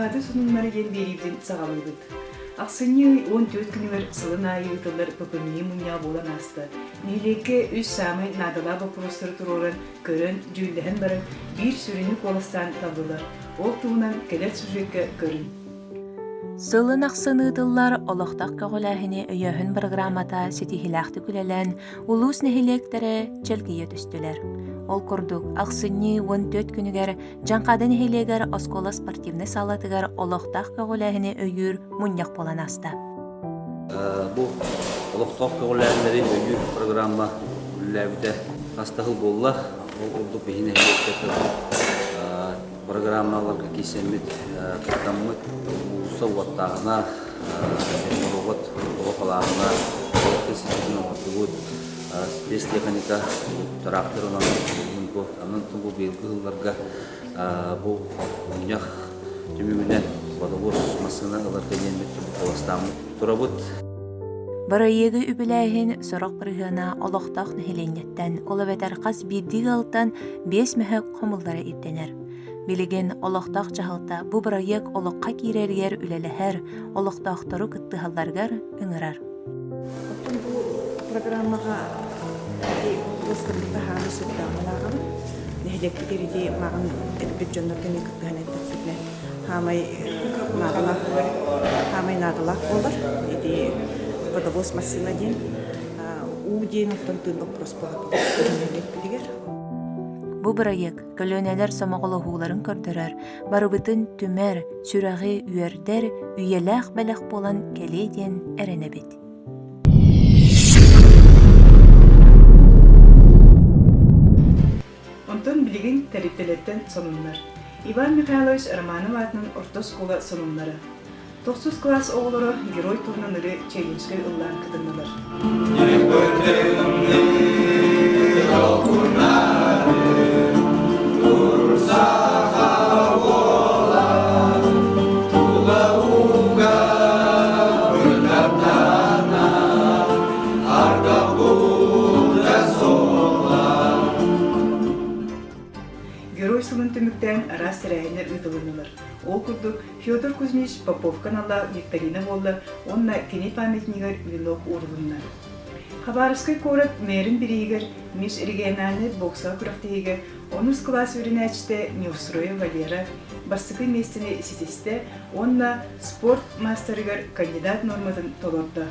Сады sunumları ген берибден сағалыбыд. Ақсыны 14 күнігер сылын айы ұтылар пөпіміне мұния болан асты. Нелеке үз самай надала вопростары тұрорын көрін жүйліхін барын бір сүріні қолыстан табылар. Ол туынан келет сюжетке көрін. Сылын ақсыны ұтылар олықтақ кағылахыны өйөхін программата сетихилақты күлелен улус нехилектері челгейе түстілер. Ол күрдік ақсыны 14 күнігер жанқады нехилегер оскола спортивны салатығар олықтақ кағылахыны өйір мұньяқ болан аста. Бұл олықтақ кағылахынары өйір программа үлләбіде қастағыл болла. Ол ұлды бейіне программаларға кесемет, қаттамыт, ұлыса уаттағына, ұрығыт, ұлықалағына, ұлықесетінің ұлығыт, спецтехника, трактор ұнан тұңғы белгі ғыларға бұл ұнях түмімінен бадығыз масына ғыларға енмет қоластамы тұрабыт. Барайығы үбіләйін сұрық бірғына олықтақ нәхіленеттен, олабетер қас биддігі алтан 5 мәхі қомылдары еттенер. Билеген олықтақ жағылта бұ барайық олыққа керергер үлеліхер, олықтақтары күтті халдарғар үңірар. Бұл программаға ұлыстырықта халы сұқтағылағым. Нәхілекті кереде мағын әдбет жонлардың екітті хәнеттік сүтлен. Хамай надылақ болар. Водовоз массына ден, у ден оттан тын вопрос болады. Бу бырайык көлөнелер самоголы хууларын көрдөрөр, барыбытын түмер, сүрәгы үйердер, үйеләх бәләх болан келеден әренебет. Онтон билигин тәриптелеттен сонунлар. Иван Михайлович Романов атының орта школа сонунлары. 9 класс оғылары герой турниры челленджге ыллан кытынылар. Герой сылын түміктен арас сірәйінер ұйтылынылар. Ол күрдік Федор Кузьмич Попов каналла Викторина болды, онна кене памятнигер венок урылынна. Хабаровской корот мэрин берегер, меж региональный боксал күрақтегер, 10 класс өрінәчті Неустроя Валера, бастықы местіне сетесте, онна спорт мастерігер кандидат норматын толотты.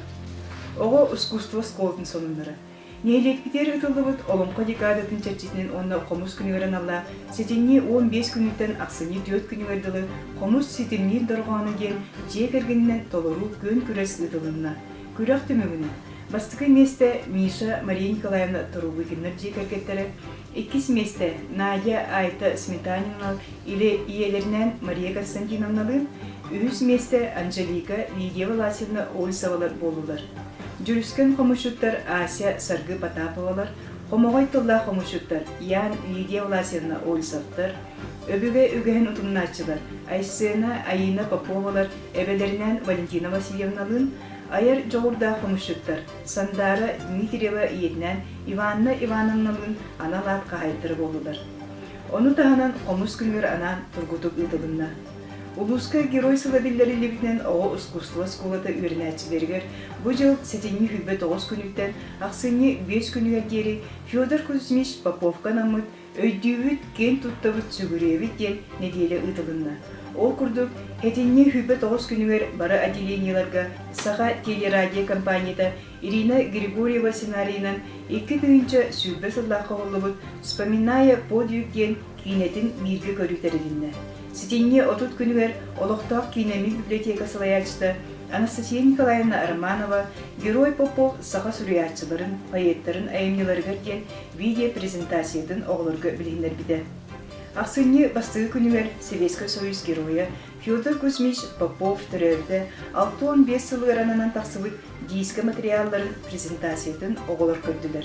Оғы искусство сколтын сонындары. Нейлектер ұтылыбыт олымқа декадатын чәрчетінен онна қомыс күнігерін алла, сетенне 15 күніктен ақсыне 4 күнігерділі қомыс сетеннен дұрғаны ген жек әргенінен толыру көн күрес ұтылынна. Күрақ түмігіні. Бастықы месте Миша Мария Николаевна тұрубы кеннер жек әркеттері, 2 месте Надя Айта Сметанинал или иелерінен Мария Константиновналын, 3 месте Анжелика Лидия Власевна Ойсавалар болулар. Жүріскен қомышуттар Ася Саргы Потаповалар, қомағай тұлла қомышуттар Ян Лидия Власевна Ойсавтар, өбіге үгіген ұтымнатчылар Айсена Аина Поповалар, әбелерінен Валентина Васильевналын, айыр жоғырда қомышуттар Сандара Дмитриева иетінен Иванна Ивановналын аналар қағайттыры болулар. Оны тағынан қомыс күнгір анан тұргутук ұтылынна. Улуска герой сылабиллери лебитнен оғы искусство сколата үйренәтчілергер бұл жыл сетенні хүбі 9 күніктен ақсыны 5 күнігер гері Федор Кузьмич Поповка намыт өйдүйіт кен тұттабыт сүгіревіт ден неделі ұтылынна. Ол күрдік әтенні хүбі 9 күнігер бары отделенияларға Саха телерадио компанияда Ирина Григорьева сценарийынан 2 түйінші сүрбі сыллаққа олыбыт «Вспоминая подвиг» ден кейнетін мирге көріктерілінна. Сетенне 30 күнігер Олықтақ кейнемі библиотекасы лаячты Анастасия Николаевна Романова Герой Попов саха сүріятчыларын, поэттарын әйімнелерге ген видео-презентациядың оғылырғы білгендер биді. Ақсыны бастығы күнігер Советский Союз героя Федор Кузьмич Попов түрерді 6-15 сылы аранынан тақсыбыт дискі материалларын презентациядың оғылыр көрділер.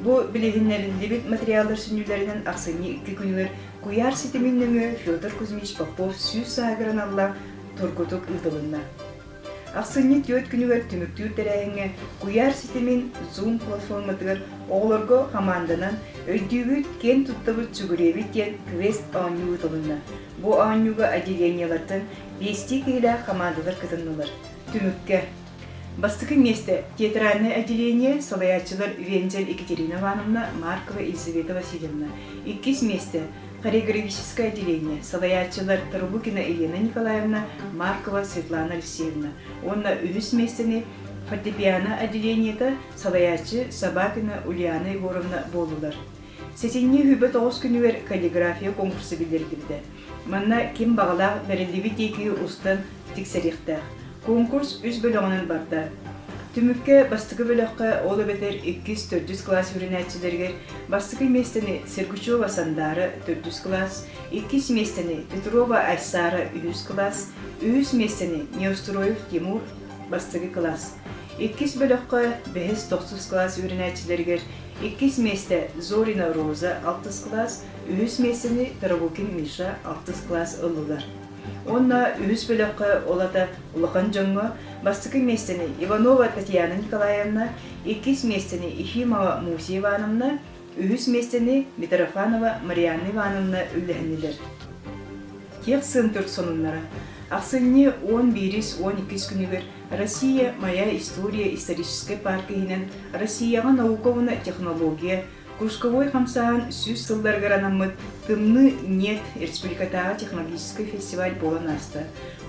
Бұл білігінлерінде материалдар сүнілерінің ақсыны 2 күнігер Куяр сетемінніңі Федор Кузьмич Попов сүз сағырын алла тұргутук ұтылынна. Ақсынне төт күнігер түміктүү тәрәйіңе куяр ситимин Zoom платформатығыр оғылырго команданан өйдүүгіт кен туттабыт чүгіребит ен квест ааню ұтылынна. Бу аанюга отделениялартын 5 кейлі командалар кытыннылар. Түмікке. Бастықы месте театральное отделение солоячылар Вензель Екатерина Ивановна, Маркова Елизавета Васильевна. 2 месте хореографическое отделение солоячылар Тарубукина Елена Николаевна, Маркова Светлана Алексеевна. Онна 3 местени фортепиано отделениета солоячы Собакина Ульяна Егоровна болулар. Сетинне хүбі 9 күнігер каллиграфия конкурсы білдірділді. Манна кем бағалақ бәрілдігі текігі ұстан тексеріқтақ. Конкурс 3 бөлігінің барда. Түмікке бастығы бөліққа олы бетер 200-400 класс үрінәтчілергер, бастығы местені Сергучева Сандары 400 класс, 2 местені Петрова Айсара 100 класс, 3 местені Неустроев Тимур бастығы класс. 2 бөліққа 5-9 класс үрінәтчілергер, 2 месте Зорина Роза 6 класс, 3 местені Тарабукин Миша 6 класс ылылар. Онна 3 бөліққа олата Улахан Жоңға, бастықы местені Иванова Татьяна Николаевна, 2 местені Ефимова Муси Ивановна, 3 местені Митрофанова Марьяна Ивановна үлләхінелер. Тех сынтыр сонынлары. Ақсынне 11-12 күнігер Россия «Моя история» исторической паркыгінен Россияға науковына технология, Кружковой хамсаан сүз сылдар гаранамыт тымны нет республикатағы технологический фестиваль болан асты.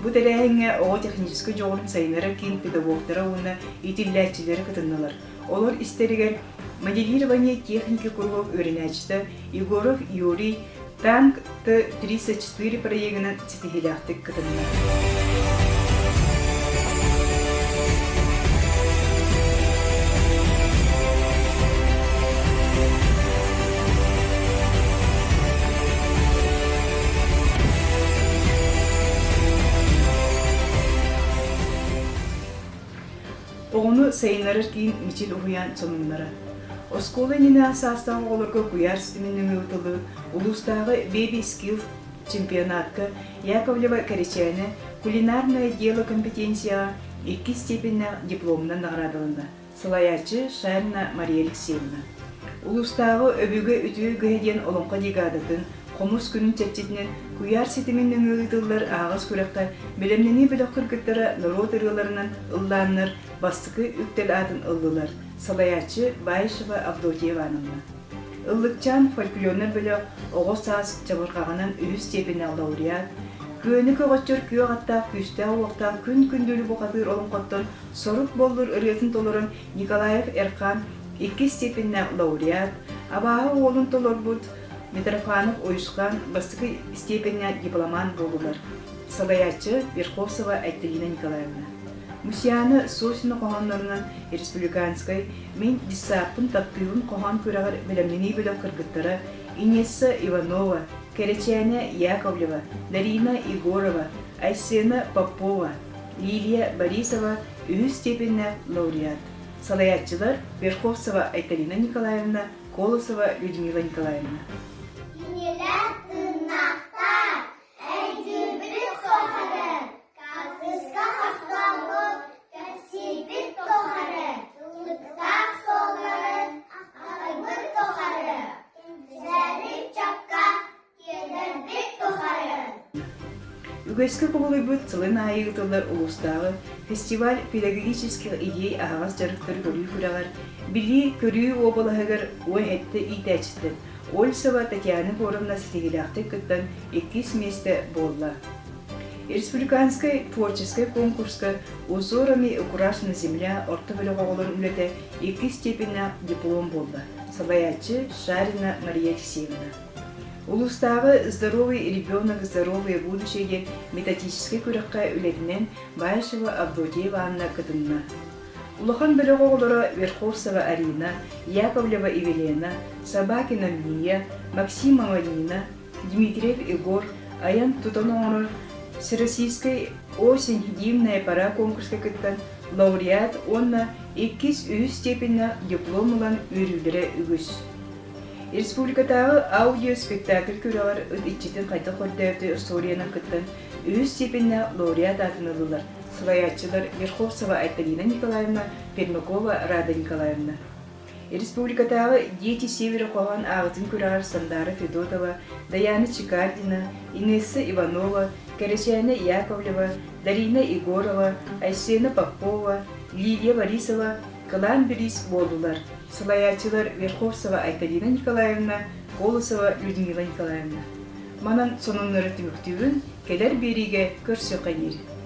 Бұ тәрәйіңе оғы технический жоғын сайынары кен педагогтары оны итилләтчілері кытынналар. Олар истерігер моделирование техники кругов өрінәчті Егоров Юрий танк Т-34 проегінің цитихиляқтық кытынналар. Оғыны сайынлары кейін мичил ұғыян сонынлары. Оскола нені асастағы оларға куяр системінің өтілі, улустағы Baby Skills чемпионатқа Яковлева Коречаны кулинарное дело компетенция 2 степені дипломынан наградылынды. Сылаячы Шарина Мария Алексеевна. Улустағы өбігі үтігі гөйден олонға дегадатын Қомус күнін тәттетінен куяр сетімінің өйділдер ағыз көріққа білімнені білік күргіттері народ ұрыларынан ұлланыр, бастықы үктел атын ұлдылар. Салаячы Байшева Авдотьевановна. Ұллықчан фольклорны білі оғыз саз жабырғағынан 3 степені лауреат. Күйені көғатчыр күйе ғаттақ күсті ауықтақ күн-күнділі бұқатыр олым қоттын сорық болдыр үретін толырын Николаев Эрхан 2 степені лауреат. Абағы олын толыр бұд Митрофанов Ойшқан бастығы степені дипломан болулар. Салаячы Верховцева Айталина Николаевна. Мусияны Сосина қоғанларынан республиканскай мен диссапын таттыуын қоған көрағыр білімнені білі кыргыттары Инесса Иванова, Коречаны Яковлева, Дарина Егорова, Айсена Попова, Лилия Борисова 3 степені лауреат. Салаячылар Верховцева Айталина Николаевна, Колосова Людмила Николаевна. Үгескі қолы бұд цылын айығытылар ұлыстағы фестиваль педагогических идей ағаз жарықтыр көрі күрағар, білі көрі обалағығыр ой әтті итәчісті. Ольсова Татьяна Боровна сетегілақты күттен 2 месте болла. Республиканской творческой конкурска «Узорами украшена земля» орта біліға олын үлеті 2 степені диплом болла. Салаячы Шарина Мария Алексеевна. Улустағы «Здоровый ребенок, здоровое будущее» методический көріққа үлетінен Байшева Авдотьева Анна кытынна. Улахан біліға олары Верховцева Арина, Яковлева Евелена, Собакина Мия, Максимова Нина, Дмитриев Егор, Аян Тутоноры, Всероссийской осень дивная пора конкурска кыттан лауреат онна 2 степені дипломылан өрілдері үгіз. Республикатағы аудиоспектакль көріғар үт итчетін қайта қордайыпты историянын кыттан 3 степені лауреат атынылылар. Слоячылар Верховцева Айталина Николаевна, Пермакова Рада Николаевна. Республикатағы дети севері қоған ағытын көрар Сандара Федотова, Даяна Чикардина, Инесса Иванова, Карачайна Яковлева, Дарина Егорова, Айсена Попова, Лилия Борисова, Калан Берис болдылар. Слоячылар Верховцева Айталина Николаевна, Колосова Людмила Николаевна. Манан сонунлары түміктеуін келер береге көрсі қайнері.